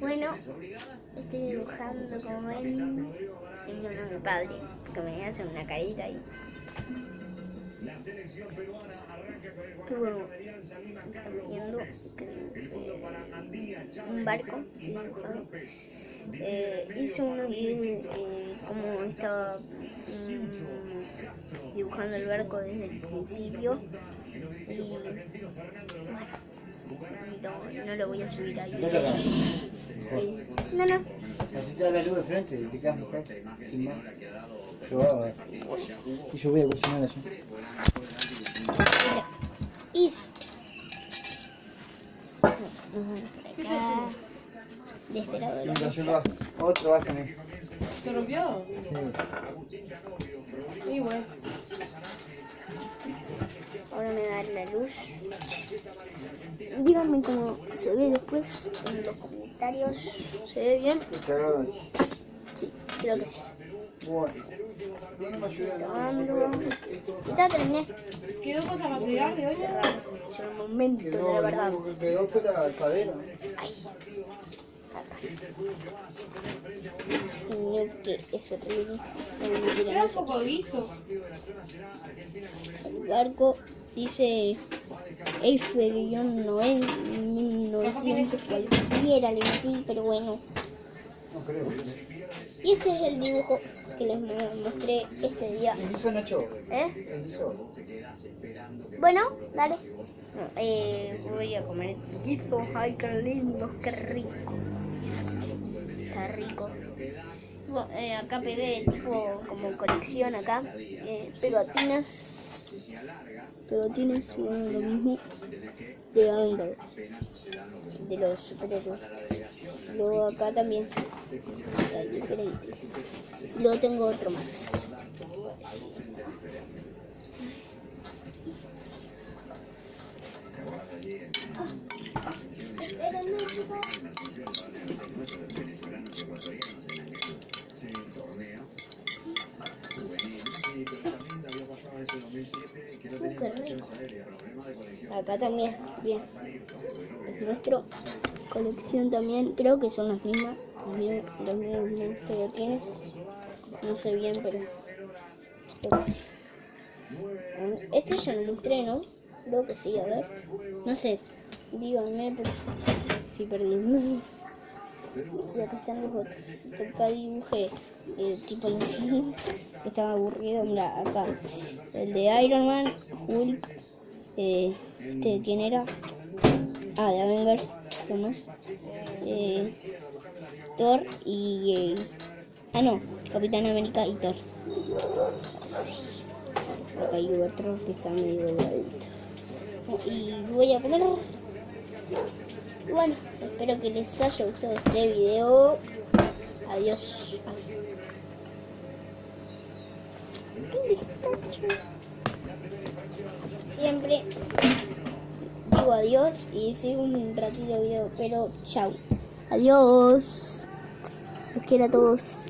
Bueno, estoy dibujando como ven, siempre a mi padre, que me hace una carita ahí. Pero bueno, están viendo un barco dibujado. Hice unos videos como estaba dibujando el barco desde el principio y bueno, no lo voy a subir ahí. No. Así te da la luz de frente y te quedas mejor. Yo hago, y yo voy a cocinar eso. Y de este lado de la mesa. Otro vaso, ¿no? ¿Se rompió? Sí. Y bueno. Ahora me da la luz. Díganme cómo se ve después en los comentarios. ¿Se ve bien? Sí, creo que sí. Bueno. Grabando. Ya terminé. ¿Quedó cosa para pegar de hoy? Es el momento de la verdad. Lo que quedó fue la asadera. Ay. No, que es horrible. Queda un poco guiso. El barco dice F-1900 cualquiera le metí, pero bueno. No creo. Y este es el dibujo que les mostré este día. ¿El guiso, Nacho? ¿Eh? ¿El guiso? Bueno, dale. No, voy a comer guiso. Ay, qué lindo, qué rico. Está rico. Bueno, acá pegué tipo como colección acá. Pegatinas. Bueno, lo mismo. De Avengers. De los superhéroes. Luego acá también. Hay diferentes. Luego tengo otro más. Qué rico. Acá también, bien. Nuestra colección también, creo que son las mismas. Los mismos pegotines. No sé bien, pero sí. Este ya lo mostré, ¿no? Creo que sí, a ver. No sé, díganme, pero sí perdí. Y acá están los otros. Acá dibujé tipo no sé, que estaba aburrido. Mira, acá el de Iron Man, Hulk, ¿quién era? De Avengers, ¿qué más? Thor y no, Capitán América y Thor. Así. Acá hay otro que está medio delgadito. Y voy a comer. Bueno, espero que les haya gustado este video. Adiós. Siempre digo adiós y sigo un ratito de video, pero chau. Adiós. Los quiero a todos.